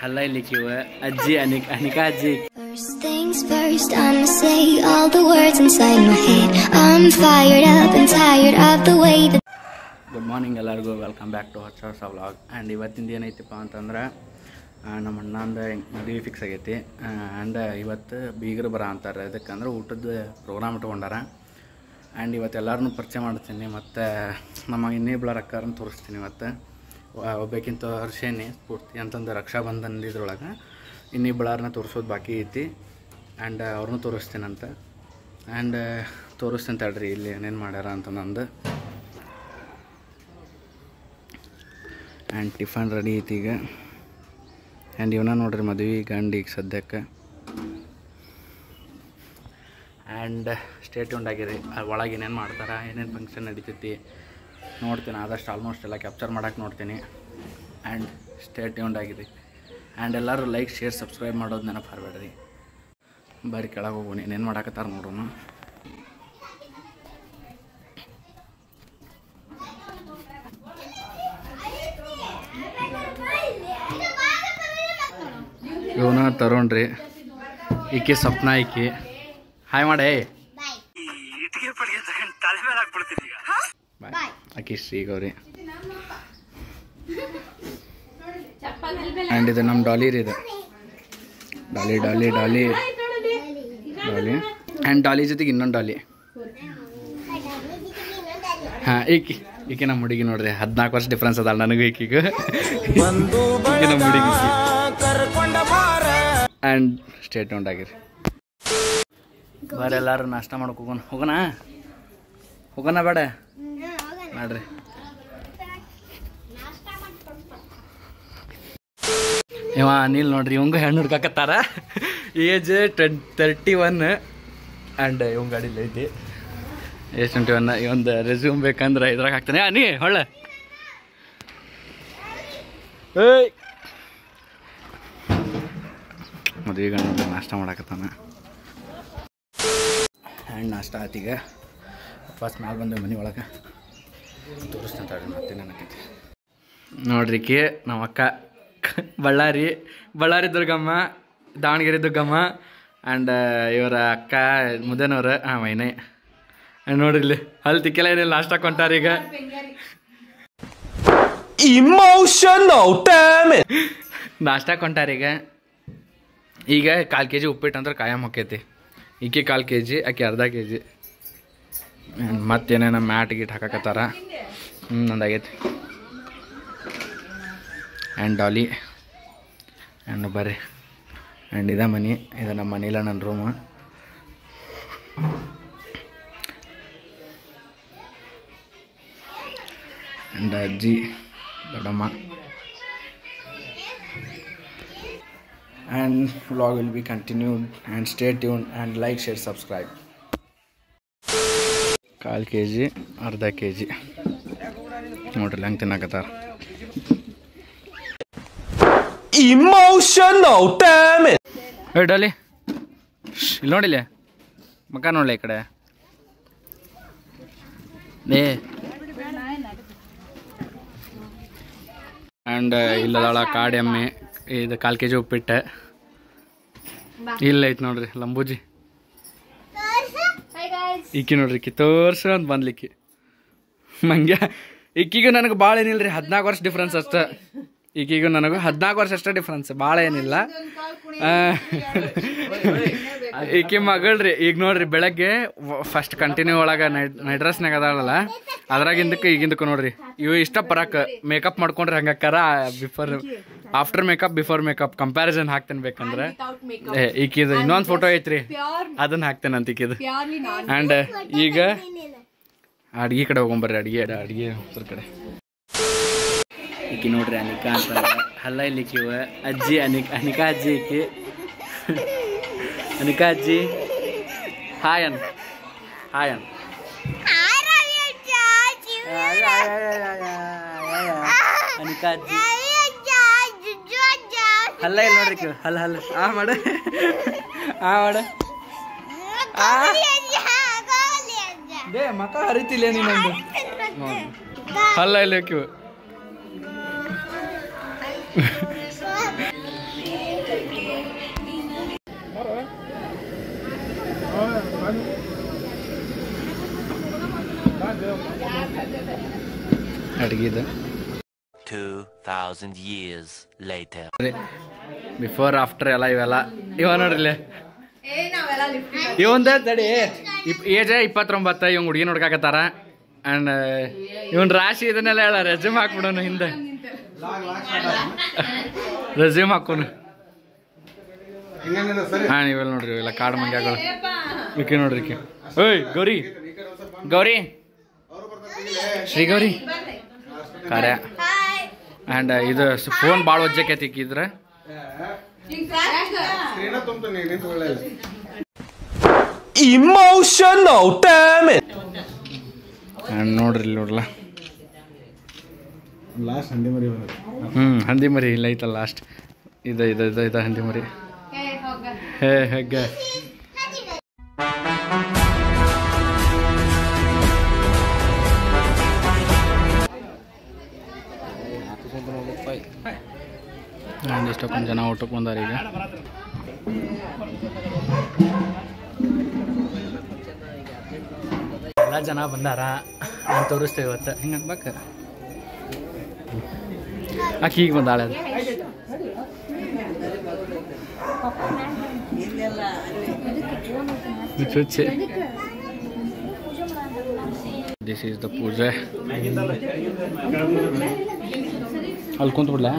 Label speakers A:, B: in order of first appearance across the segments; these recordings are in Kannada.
A: ಹಲ್ಲ ಇಲ್ಲಿಕ್ಕಿವ ಅಜ್ಜಿ ಅನಿಕಾ ಅಜ್ಜಿ.
B: First things first, I'ma say all the words inside my head. I'm fired up and tired of the way that.
A: Good morning ಎಲ್ಲರಿಗೂ, ವೆಲ್ಕಮ್ ಬ್ಯಾಕ್ ಟು ಹೊಸ ವ್ಲಾಗ್. ಆ್ಯಂಡ್ ಇವತ್ತಿಂದ ಏನೈತಿಪ್ಪ ಅಂತಂದ್ರೆ ನಮ್ಮ ಅಣ್ಣಂದು ಮದುವೆ ಫಿಕ್ಸ್ ಆಗೈತಿ. ಆ್ಯಂಡ್ ಇವತ್ತು ಬೀಗರು ಬರ ಅಂತಾರೆ, ಅದಕ್ಕಂದ್ರೆ ಊಟದ ಪ್ರೋಗ್ರಾಮ್ ಇಟ್ಕೊಂಡಾರ. ಆ್ಯಂಡ್ ಇವತ್ತು ಎಲ್ಲರನ್ನೂ ಪರಿಚಯ ಮಾಡ್ತೀನಿ, ಮತ್ತು ನಮ್ಮ ಇನ್ನಿಬ್ಬರ ಅಕ್ಕರನ್ನು ತೋರಿಸ್ತೀನಿ. ಇವತ್ತು ಒಬ್ಬಕ್ಕಿಂತ ವರ್ಷೇನಿ ಪೂರ್ತಿ ಅಂತಂದು ರಕ್ಷಾಬಂಧನ ಇದ್ರೊಳಗೆ ಇನ್ನಿಬ್ಬಳಾರನ್ನ ತೋರಿಸೋದು ಬಾಕಿ ಐತಿ. ಆ್ಯಂಡ್ ಅವ್ರನ್ನೂ ತೋರಿಸ್ತೀನಂತ. ಆ್ಯಂಡ್ ತೋರಿಸ್ತೀನಿ ತಡ್ರಿ ಇಲ್ಲಿ ಏನೇನು ಮಾಡ್ಯಾರ ಅಂತ ನಂದು. ಆ್ಯಂಡ್ ಟಿಫನ್ ರೆಡಿ ಐತಿ ಈಗ. ಆ್ಯಂಡ್ ಇವನ್ನ ನೋಡ್ರಿ ಮದುವೆ ಗಂಡು ಈಗ ಸದ್ಯಕ್ಕೆ. ಆ್ಯಂಡ್ ಸ್ಟೇ ಟ್ಯೂನ್ಡ್ ಆಗಿರಿ, ಒಳಗೆ ಏನೇನು ಮಾಡ್ತಾರೆ, ಏನೇನು ಫಂಕ್ಷನ್ ನಡೀತೈತಿ ನೋಡ್ತೀನಿ. ಆದಷ್ಟು ಆಲ್ಮೋಸ್ಟ್ ಎಲ್ಲ ಕ್ಯಾಪ್ಚರ್ ಮಾಡೋಕೆ ನೋಡ್ತೀನಿ. ಆ್ಯಂಡ್ ಸ್ಟೇ ಟ್ಯೂನ್ಡ್ ಆಗಿರಿ. ಆ್ಯಂಡ್ ಎಲ್ಲರೂ ಲೈಕ್, ಶೇರ್, ಸಬ್ಸ್ಕ್ರೈಬ್ ಮಾಡೋದು ನೆನಪು ಹಾರಬೇಡ್ರಿ. ಬರೀ ಕೆಳಗೆ ಹೋಗೋಣ, ಏನೇನು ಮಾಡಾಕತ್ತಾರ ನೋಡೋಣ. ಇವನ ತರೋಣ್ರಿ, ಈಕೆ ಸ್ವಪ್ನ, ಈಕೆ ಹಾಯ್ ಮಾಡೇ ಆಕಿ ಶ್ರೀಗೌರಿ. ಆ್ಯಂಡ್ ಇದು ನಮ್ಮ ಡಾಲಿ ರೀ, ಇದು ಡಾಲಿ ಡಾಲಿ ಡಾಲಿ ಡಾಲಿ. ಆ್ಯಂಡ್ ಡಾಲಿ ಜೊತೆಗೆ ಇನ್ನೊಂದು ಡಾಲಿ. ಹಾಂ, ಈಕೆ ನಮ್ಮ ಹುಡುಗಿ ನೋಡ್ರಿ, 14 ವರ್ಷ ಡಿಫ್ರೆನ್ಸ್ ಅದ ನನಗೂ ಈಕಿಗೂ. ನಮ್ಮ ಹುಡುಗಿ. ಆ್ಯಂಡ್ ಸ್ಟೇಟ್ ಔಂಡ್ ಆಗಿರಿ. ಬರೀ ಎಲ್ಲರೂ ನಾಷ್ಟ ಮಾಡೋಕೆ ಹೋಗೋಣ ಬೇಡ ಮಾಡ್ರಿ. ಇವ ಅನಿಲ್ ನೋಡ್ರಿ, ಇವಂಗ ಹೆಣ್ಣು ಹುಡ್ಕಾಕತ್ತಾರ. ಏಜ್ 31. ಆ್ಯಂಡ್ ಇವಂಗ ಗಾಡಿಲಿ ಐತಿ ಏಜ್ 21. ಇವೊಂದು ರೆಸ್ಯೂಮ್ ಬೇಕಂದ್ರೆ ಇದ್ರಾಗ ಹಾಕ್ತಾನೆ. ನೀ ಹೊಳ್ಳೆ ಏಯ್ ಮದುವೆ ಗಂಡು ನಾಷ್ಟ ಮಾಡಾಕತ್ತಾನ. ಆ್ಯಂಡ್ ನಾಷ್ಟ ಆತೀಗ ಫಸ್ಟ್ ಮ್ಯಾಲೆ ಬಂದೆ ಮನೆ ಒಳಗೆ ತೋರಿಸ್ತಾನೆ ತಡ್ರಿ. ಮತ್ತೆ ನನಗೈತಿ ನೋಡ್ರಿ, ನಮ್ಮ ಅಕ್ಕ ಬಳ್ಳಾರಿ ದುರ್ಗಮ್ಮ, ದಾವಣಗೆರೆ ದುರ್ಗಮ್ಮ. ಆ್ಯಂಡ್ ಇವರ ಅಕ್ಕ ಮುದೇನವ್ರು. ಹಾಂ, ಮೈನೆ. ಆ್ಯಂಡ್ ನೋಡ್ರಿ ಇಲ್ಲಿ ಅಲ್ಲಿ ತಿಕ್ಕೆಲ್ಲ ಏನಿಲ್ಲ, ನಾಷ್ಟ ಕೊಂಟಾರ ಈಗ. ನಾಷ್ಟ ಕೊಂಟಾರೀಗ. ಈಗ 1/4 kg ಉಪ್ಪಿಟ್ಟು ಅಂದ್ರೆ ಕಾಯಂ ಹೊಕ್ಕೈತಿ. ಈಕೆ 1/4 kg, ಆಕೆ ಅರ್ಧ kg. ಮತ್ತೇನೇನ ಮ್ಯಾಟ್ ಗೀಟ್ ಹಾಕಕತ್ತಾರ. ನಂದಾಗೈತಿ. ಆ್ಯಂಡ್ ಡಾಲಿ. ಆ್ಯಂಡ್ ಬರ್ರಿ. ಆ್ಯಂಡ್ ಇದ ಮನೆ, ಇದು ನಮ್ಮ ಮನೇಲ ನನ್ನ ರೂಮು. ಆ್ಯಂಡ್ ಅಜ್ಜಿ, ದೊಡ್ಡಮ್ಮ. And vlog will be continued, and stay tuned and like, share, subscribe. 1/4 kg, ಅರ್ಧ kg ನೋಡ್ರಿ ಹಂಗೆ ತಿನ್ನಕತ್ತಾರ. Emotional damage. ಏ ಡಾಲಿ, ಇಲ್ಲಿ ನೋಡಿಲ್ಲ ಮಕ್ಕ, ನೋಡ್ಲಿ ಈ ಕಡೆ. ಆ್ಯಂಡ್ ಇಲ್ಲದಾಳ ಕಾಡಿ ಎಮ್ಮೆ. ಇದು 1/4 kg ಉಪ್ಪಿಟ್ಟು. ಇಲ್ಲ ಐತಿ ನೋಡ್ರಿ ಲಂಬೂಜಿ. ಈಕಿ ನೋಡ್ರಿ, ಈಕಿ ತೋರ್ಸು ಅಂತ ಬಂದ್ಲಿಕ್ಕಿ ಮಂಗ್ಯ. ಈಕಿಗೂ ನನಗೆ ಭಾಳ ಏನಿಲ್ಲ ರೀ, 14 ವರ್ಷ ಡಿಫ್ರೆನ್ಸ್ ಅಷ್ಟೇ. ಈಕಿಗೂ ನನಗೂ 14 ವರ್ಷ ಅಷ್ಟೇ ಡಿಫ್ರೆನ್ಸ್, ಭಾಳ ಏನಿಲ್ಲ. ಈಕಿ ಮಗಳ್ರಿ. ಈಗ ನೋಡ್ರಿ, ಬೆಳಗ್ಗೆ ಫಸ್ಟ್ ಕಂಟಿನ್ಯೂ ಒಳಗೆ ನೈಟ್ ಡ್ರೆಸ್ನಾಗ ಅದಾಳಲ್ಲ, ಅದ್ರಾಗಿಂದಕ್ಕೆ ಈಗಿಂದಕ್ಕೂ ನೋಡ್ರಿ ಇವು ಇಷ್ಟ ಪರಕ್ಕೆ ಮೇಕಪ್ ಮಾಡ್ಕೊಂಡ್ರೆ ಹಂಗಾಕಾರ. After makeup, before makeup comparison ಹಾಕ್ತೇನೆ ಬೇಕಂದ್ರೆ. ಈಕಿದು ಇನ್ನೊಂದು ಫೋಟೋ ಐತ್ರಿ, ಅದನ್ನ ಹಾಕ್ತೇನೆ ಅಂತ ಈಕಿದು. ಆ್ಯಂಡ್ ಈಗ ಅಡ್ಗೆ ಕಡೆ ಹೋಗೊಂಬರ್ರಿ. ಅಡ್ಗೆ ಉತ್ತರ ಕಡೆ. ಈಕಿ ನೋಡ್ರಿ ಅನಿಕಾ ಅಂತ, ಹಲ್ಲ ಇಲ್ಲಿಕ್ಕಿವ ಅಜ್ಜಿ ಅನಿಕಾ ಅಜ್ಜಿ. ಈಕಿ ಅನಿಕಾ ಅಜ್ಜಿ. ಹಾಯ್ ಅನ್ ಅನಿಕಾ ಅಜ್ಜಿ. ಹಲ್ಲ ಇಲ್ಲಿ ನೋಡ್ರಿ, ಹಲ್ಲ ಮಾಡ ಮಕ್ಕ ಹರಿತಿಲ್ಲ ನೀನೊಂದು. ಅಲ್ಲ ಇಲ್ಲ ಕ್ಯೂ ಅಡ್ಗಿದೆ
C: 2000 years later.
A: ಬಿಫೋರ್ ಆಫ್ಟರ್ ಎಲ್ಲ ಇವೆಲ್ಲ ಇವ ನೋಡ್ರಿಲ್ಲ ಇವಂದ ತಡಿ ಏಜ್ 29 ಇವ್ ಹುಡುಗಿ ನೋಡ್ಕಾಕತ್ತಾರ ಅಂಡ್ ಇವನ್ ರಾಶಿ ಇದನ್ನೆಲ್ಲ ಹೇಳ ರೆಸ್ಯೂಮ್ ಹಾಕ್ಬಿಡೋನು ಹಿಂದೆ ರೆಸ್ಯೂಮ್ ಹಾಕೋನು ಹಾ ನೀವೆಲ್ಲ ನೋಡ್ರಿ ಇವೆಲ್ಲ ಕಾಡು ಮಂಗ್ಯಾಗಳು ಈಕೆ ನೋಡ್ರಿ ಈಕೆ ಓಯ್ ಗೌರಿ ಗೌರಿ ಶ್ರೀ ಗೌರಿ ಕಾರ್ಯ ಆ್ಯಂಡ್ ಇದು ಫೋನ್ ಭಾಳ ಒಜ್ಜಕೈತಿ ಇಕ್ಕಿದ್ರೆ
D: Emotional damage.
A: ನೋಡ್ರಿ ಇಲ್ಲಿ ನೋಡ್ರಲ್ಲ ಹಂದಿ ಮರಿ ಇಲ್ಲ ಐತಲ್ಲ ಲಾಸ್ಟ್ ಇದು ಹಂದಿ ಮರಿ ಹೇ ಹೆಗ್ಗೆ ಇಷ್ಟೊಂದು ಜನ ಊಟಕ್ಕೆ ಬಂದಾರ ಈಗ ಎಲ್ಲ ಜನ ಬಂದಾರ ನಾನು ತೋರಿಸ್ತೇವೆ ಇವತ್ತು ಹಿಂಗೆ ಅನ್ಬೇಕ ಆಕೆ ಈಗ ಬಂದಾಳೆ ಅದು ಚುಚ್ಚೆ ದಿಸ್ ಈಸ್ ದ ಪೂಜೆ ಅಲ್ಲಿ ಕುಂತು ಬಿಡ್ಲಾ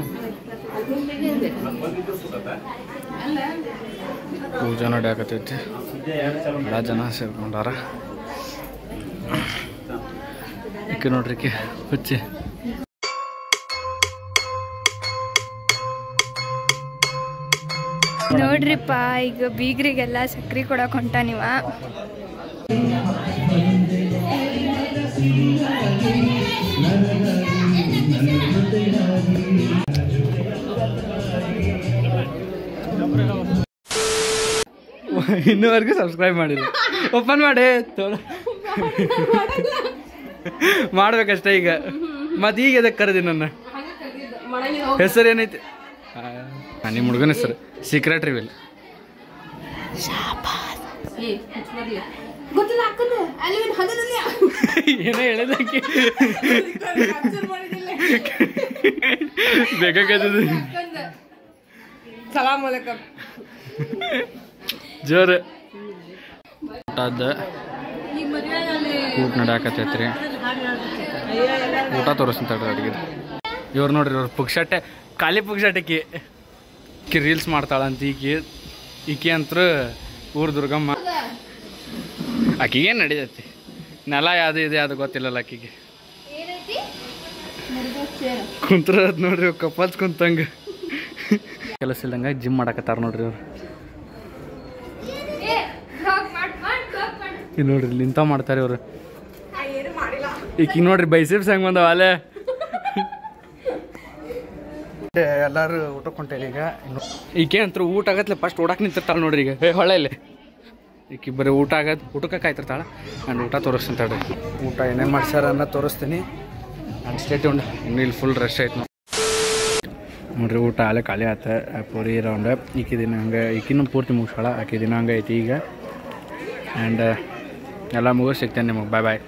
A: ಪೂಜೆ ನಡೆಯಕತ್ತೈತಿ ಎಲ್ಲ ಜನ ಸೇರ್ಕೊಂಡಾರ ಈಕೆ ನೋಡ್ರಿ ಹುಚ್ಚಿ
E: ನೋಡ್ರಿಪ್ಪ ಈಗ ಬೀಗ್ರಿಗೆಲ್ಲ ಸಕ್ರೆ ಕೊಡಕ್ ಹೊಂಟ ನೀವ
A: ಇನ್ನೂವರೆಗೂ ಸಬ್ಸ್ಕ್ರೈಬ್ ಮಾಡಿಲ್ಲ ಓಪನ್ ಮಾಡಿ ಮಾಡ್ಬೇಕಷ್ಟೇ ಈಗ ಮತ್ತೆ ಈಗ ಅದಕ್ಕೆ ಕರೆದಿ ನನ್ನ ಹೆಸರು ಏನೈತಿ ನಿಮ್ಮ ಹುಡುಗನ ಹೆಸರು ಸೀಕ್ರೆಟ್ ರಿವೀಲ್ ಏನೋ ಹೇಳಿದಕ್ಕೆ ಬೇಕಾಗ್ತದೆ ಜೋರು ಊಟದ ಊಟ ನಡಾಕತ್ತೈತ್ರಿ ಊಟ ತೋರಿಸ್ತಾಳ್ರಿ ಅಡುಗೆ ಇವ್ರು ನೋಡ್ರಿ ಇವ್ರು ಪುಕ್ಷಟ್ಟೆ ಖಾಲಿ ಪುಕ್ಷಟ್ಟೆ ಈಕಿ ರೀಲ್ಸ್ ಮಾಡ್ತಾಳಂತ ಈಕಿ ಅಂತೂ ಊರು ದುರ್ಗಮ್ಮ ಆಕಿಗೇನು ನಡೀತೈತಿ ನೆಲ ಯಾವುದು ಇದೆ ಅದು ಗೊತ್ತಿಲ್ಲಲ್ಲ ಆಕಿಗೆ ಕುಂತ್ರ ನೋಡ್ರಿ ಕಪಲ್ಸ್ ಕುಂತಂಗ ಕೆಲಸ ಇಲ್ದಂಗ ಜಿಮ್ ಮಾಡಕತ್ತಾರ ನೋಡ್ರಿ ಅವ್ರು ಇಲ್ಲಿ ನೋಡ್ರಿ ನಿಂತ ಮಾಡ್ತಾರೆ ಇವ್ರು ಈಗ ನೋಡ್ರಿ ಬೈಸಿಪ್ಸ್ ಹೆಂಗೆ ಬಂದವ ಅಲ್ಲೇ ಎಲ್ಲರೂ ಊಟಕ್ಕೆ ಹೊಂಟೇರಿ ಈಗ ಈಕೆ ಅಂತೂ ಊಟ ಆಗತ್ಲೆ ಫಸ್ಟ್ ಓಡಕ್ಕೆ ನಿಂತಿರ್ತಾಳೆ ನೋಡ್ರಿ ಈಗ ಹೊಳೆಯಲ್ಲಿ ಈಕಿ ಬರೀ ಊಟಕ್ಕೆ ಕಾಯ್ತಿರ್ತಾಳೆ ಆ್ಯಂಡ್ ಊಟ ತೋರಿಸ್ತಾಳೆ ಊಟ ಏನೇನು ಮಾಡ್ಸ್ಯಾರ ಅನ್ನೋ ತೋರಿಸ್ತೀನಿ ಆ್ಯಂಡ್ ಸ್ಟೇಟ್ ಉಂಡು ಇನ್ನು ಇಲ್ಲಿ ಫುಲ್ ರಶ್ ಆಯ್ತು ನೋಡ್ರಿ ಊಟ ಅಲ್ಲೇ ಖಾಲಿ ಆತ ಪೂರಿ ರೌಂಡ್ ಈಕಿ ದಿನ ಹಂಗೆ ಈಕಿನೂ ಪೂರ್ತಿ ಮುಗಿಸೋಳ ಆಕಿ ದಿನ ಹಂಗೆ ಐತಿ ಈಗ ಆ್ಯಂಡ್ ಎಲ್ಲ ಮುಗಿಸ್ ಸಿಗ್ತೇನೆ ನಿಮಗೆ bye bye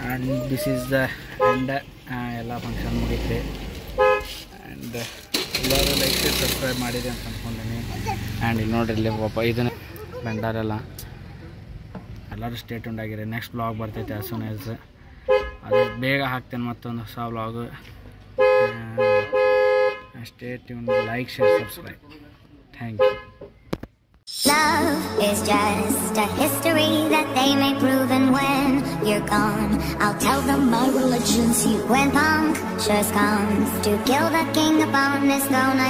A: and this is the end ಎಲ್ಲ ಫಂಕ್ಷನ್ ಮುಗೀತ್ರಿ ಆ್ಯಂಡ್ ಎಲ್ಲರೂ ಲೈಕ್ ಸಬ್ಸ್ಕ್ರೈಬ್ ಮಾಡಿದೆ ಅಂತ ಅಂದ್ಕೊಂಡೀನಿ ಆ್ಯಂಡ್ ಇಲ್ಲಿ ನೋಡ್ರಿ ಇಲ್ಲಿ ಒಬ್ಬ ಇದನ್ನ ಬಂಡಾರೆಲ್ಲ ಎಲ್ಲರೂ ಸ್ಟೇ ಟ್ಯೂನ್ಡ್ ಆಗಿರಿ ನೆಕ್ಸ್ಟ್ ಬ್ಲಾಗ್ ಬರ್ತೈತೆ ಆಸ್ ಸೂನ್ ಆಸ್ ಅದು ಬೇಗ ಹಾಕ್ತೇನೆ ಮತ್ತೊಂದು ಹೊಸ blog stay tuned like share subscribe thank you
B: Love is just a history that they may prove, and when you're gone, I'll tell them my religion's you. When punctures comes to kill the king upon his throne,